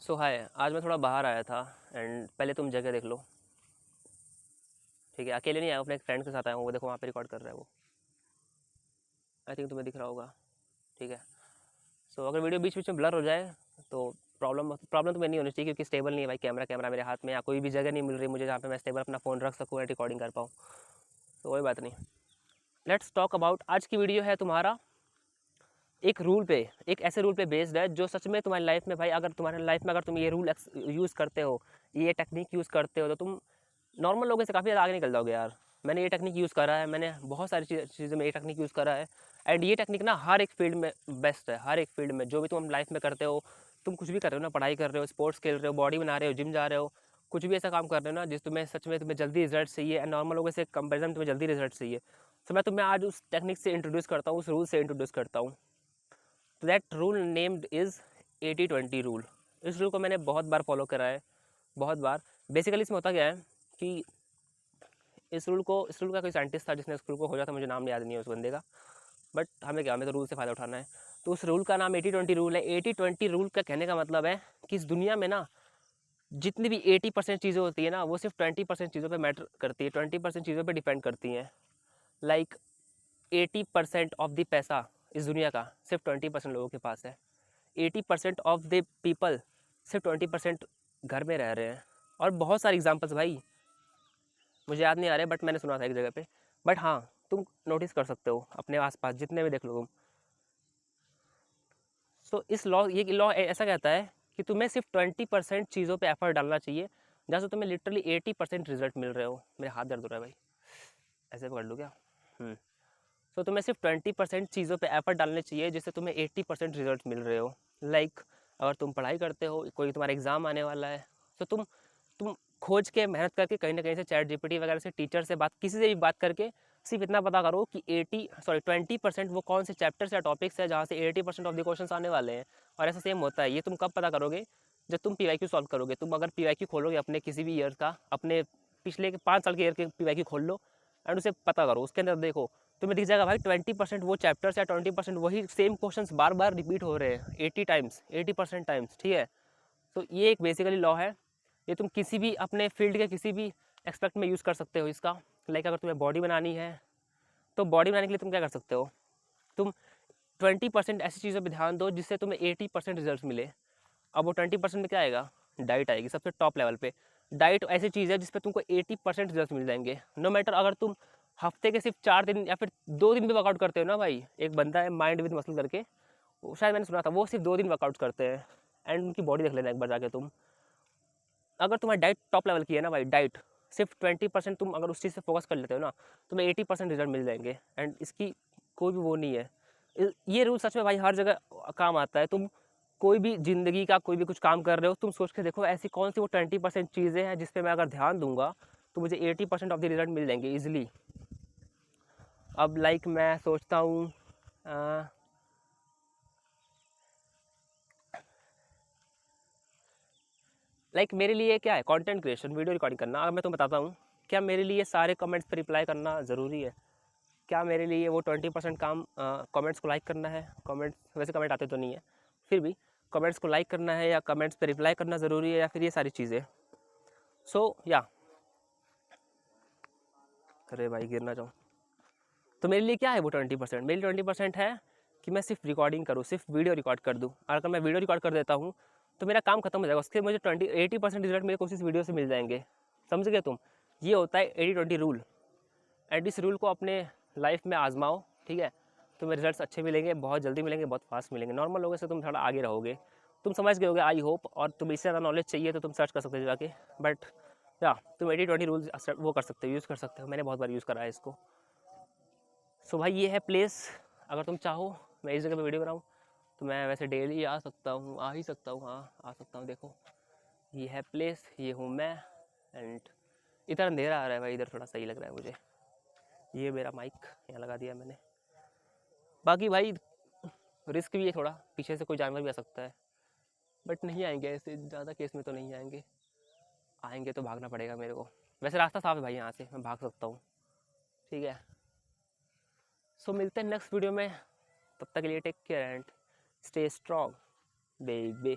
सो हाय, आज मैं थोड़ा बाहर आया था एंड पहले तुम जगह देख लो। ठीक है, अकेले नहीं आया हूँ, अपने एक फ्रेंड के साथ आया हूँ। वो देखो वहाँ पे रिकॉर्ड कर रहा है वो। आई थिंक तुम्हें दिख रहा होगा। ठीक है। सो अगर वीडियो बीच बीच में ब्लर हो जाए तो प्रॉब्लम तुम्हें नहीं होनी चाहिए, क्योंकि स्टेबल नहीं है भाई। कैमरा मेरे हाथ में, या कोई भी जगह नहीं मिल रही मुझे जहाँ पे मैं स्टेबल अपना फ़ोन रख सकूँ या रिकॉर्डिंग कर पाऊँ। तो कोई बात नहीं। Let's talk about. आज की वीडियो है तुम्हारा एक रूल पे, एक ऐसे रूल पे बेस्ड है जो सच में तुम्हारी लाइफ में भाई, अगर तुम्हारी लाइफ में अगर तुम ये रूल यूज़ करते हो, ये टेक्निक यूज़ करते हो, तो तुम नॉर्मल लोगों से काफ़ी ज़्यादा आगे निकल जाओगे यार। मैंने ये टेक्निक यूज़ करा है, मैंने बहुत सारी चीज़ों में ये टेक्निक यूज़ करा है। एंड ये टेक्निक ना हर एक फील्ड में बेस्ट है। हर एक फील्ड में जो भी तुम लाइफ में करते हो, तुम कुछ भी कर रहे हो ना, पढ़ाई कर रहे हो, स्पोर्ट्स खेल रहे हो, बॉडी बना रहे हो, जिम जा रहे हो, कुछ भी ऐसा काम कर रहे हो ना जिस तुम्हें सच में तुम्हें जल्दी रिजल्ट चाहिए एंड नॉर्मल लोगों से कंपेरिजन तुम्हें जल्दी रिजल्ट चाहिए, तो मैं तुम्हें आज उस टेक्निक से इंट्रोड्यूस करता हूँ, उस रूल से इंट्रोड्यूस करता हूँ। तो that rule named is 80-20 rule. इस रूल को मैंने बहुत बार फॉलो करा है, बहुत बार। बेसिकली इसमें होता क्या है कि इस रूल का कोई साइंटिस्ट था जिसने इस रूल को खोजा था, मुझे नाम याद नहीं है उस बंदे का। बट हमें क्या, हमें तो रूल से फ़ायदा उठाना है। तो उस रूल का नाम 80-20 रूल है। 80-20 रूल का कहने का मतलब है कि इस दुनिया में ना जितनी भी 80% चीज़ें होती है ना, वो सिर्फ 20% चीज़ों पे मैटर करती है, 20% चीज़ों पे डिपेंड करती हैं। लाइक 80% ऑफ द पैसा इस दुनिया का सिर्फ 20% लोगों के पास है। 80% ऑफ द पीपल सिर्फ 20% घर में रह रहे हैं। और बहुत सारे एग्जाम्पल्स भाई, मुझे याद नहीं आ रहे, बट मैंने सुना था एक जगह पे। बट हाँ, तुम नोटिस कर सकते हो अपने आसपास जितने भी देख लो तुम। सो इस लॉ, ये लॉ ऐसा कहता है कि तुम्हें सिर्फ 20% चीज़ों पे एफर्ट डालना चाहिए, जहाँ से तुम्हें लिटरली 80% रिजल्ट मिल रहे हो। मेरे हाथ दर्द हो रहा है भाई, ऐसे पकड़ लूँ क्या? सो तुम्हें सिर्फ 20% चीज़ों पे एफर्ट डालने चाहिए जिससे तुम्हें 80% रिजल्ट मिल रहे हो। लाइक अगर तुम पढ़ाई करते हो, कोई तुम्हारा एग्ज़ाम आने वाला है, तो तुम खोज के मेहनत करके कहीं ना कहीं से चैट जीपीटी वगैरह से, टीचर से बात, किसी से भी बात करके सिर्फ इतना पता करो कि 20% वो कौन से चैप्टर्स या टॉपिक्स है जहाँ से 80% ऑफ द क्वेश्चन आने वाले हैं। और ऐसा सेम होता है। ये तुम कब पता करोगे? जब तुम पीवाईक्यू सॉल्व करोगे। तुम अगर पीवाईक्यू खोलोगे अपने किसी भी ईयर का, अपने पिछले 5 साल के ईयर के पीवाईक्यू खोल लो एंड उसे पता करो, उसके अंदर देखो, तुम्हें दिख जाएगा भाई 20% वो चैप्टर्स या 20% वही सेम क्वेश्चंस बार बार रिपीट हो रहे हैं 80 टाइम्स, 80% टाइम्स। ठीक है। तो ये एक बेसिकली लॉ है। ये तुम किसी भी अपने फील्ड के किसी भी एक्सपेक्ट में यूज़ कर सकते हो इसका। लाइक अगर तुम्हें बॉडी बनानी है, तो बॉडी बनाने के लिए तुम क्या कर सकते हो? तुम 20% ऐसी चीज़ों पर ध्यान दो जिससे तुम्हें 80% रिजल्ट मिले। अब वो 20% में क्या आएगा? डाइट आएगी सबसे टॉप लेवल पे। डाइट ऐसी चीज़ है जिस पे तुमको 80% रिजल्ट मिल जाएंगे। नो मैटर अगर तुम हफ्ते के सिर्फ 4 दिन या फिर 2 दिन भी वर्कआउट करते हो ना भाई। एक बंदा है माइंड विद मसल करके, वो शायद मैंने सुना था, वो सिर्फ 2 दिन वर्कआउट करते हैं एंड उनकी बॉडी देख लेना एक बार जाके तुम। अगर तुम्हारी डाइट टॉप लेवल की है ना भाई, डाइट सिर्फ 20% तुम अगर उस चीज़ से फोकस कर लेते हो ना, तुम्हें 80% रिजल्ट मिल जाएंगे। एंड इसकी कोई भी वो नहीं है। ये रूल सच में भाई हर जगह काम आता है। तुम कोई भी ज़िंदगी का कोई भी कुछ काम कर रहे हो, तुम सोच के देखो ऐसी कौन सी वो 20% चीज़ें हैं जिस पे मैं अगर ध्यान दूंगा तो मुझे 80% ऑफ द रिजल्ट मिल जाएंगे ईजिली। अब लाइक मैं सोचता हूँ, लाइक मेरे लिए क्या है कंटेंट क्रिएशन, वीडियो रिकॉर्डिंग करना। अगर मैं तुम्हें बताता हूँ, क्या मेरे लिए सारे कमेंट्स पर रिप्लाई करना ज़रूरी है? क्या मेरे लिए वो 20% काम कमेंट्स को लाइक करना है? कमेंट्स वैसे कमेंट आते तो नहीं है, फिर भी कमेंट्स को लाइक करना है या कमेंट्स पे रिप्लाई करना ज़रूरी है, या फिर ये सारी चीज़ें? सो या अरे भाई गिर ना जाऊँ। तो मेरे लिए क्या है वो 20%? मेरी 20% है कि मैं सिर्फ रिकॉर्डिंग करूँ, सिर्फ वीडियो रिकॉर्ड कर दूँ। और अगर मैं वीडियो रिकॉर्ड कर देता हूँ तो मेरा काम खत्म हो जाएगा, उसके मुझे 80% रिजल्ट मेरे को उस वीडियो से मिल जाएंगे। समझ गए तुम? ये होता है 80-20 रूल। एंड इस रूल को अपने लाइफ में आजमाओ, ठीक है? तुम्हें रिजल्ट्स अच्छे मिलेंगे, बहुत जल्दी मिलेंगे, बहुत फास्ट मिलेंगे। नॉर्मल लोगों से तुम थोड़ा आगे रहोगे। तुम समझ गए होगे आई होप। और तुम्हें इससे ज़्यादा नॉलेज चाहिए तो तुम सर्च कर सकते हो जाके। बट या तुम 80-20 रूल्स वो कर सकते हो, यूज़ कर सकते हो। मैंने बहुत बार यूज़ करा है इसको। सो भाई ये है प्लेस। अगर तुम चाहो मैं इस जगह पे वीडियो बनाऊँ तो मैं वैसे डेली आ सकता हूँ, आ ही सकता हूँ, हाँ आ सकता हूँ। देखो ये है प्लेस, ये हूँ मैं। एंड इधर अंधेरा आ रहा है भाई, इधर थोड़ा सही लग रहा है मुझे। ये मेरा माइक यहाँ लगा दिया मैंने। बाकी भाई रिस्क भी है थोड़ा, पीछे से कोई जानवर भी आ सकता है। बट नहीं आएंगे, ऐसे ज़्यादा केस में तो नहीं आएंगे। आएंगे तो भागना पड़ेगा मेरे को। वैसे रास्ता साफ है भाई, यहाँ से मैं भाग सकता हूँ। ठीक है। सो मिलते हैं नेक्स्ट वीडियो में। तब तक के लिए take care and stay strong baby.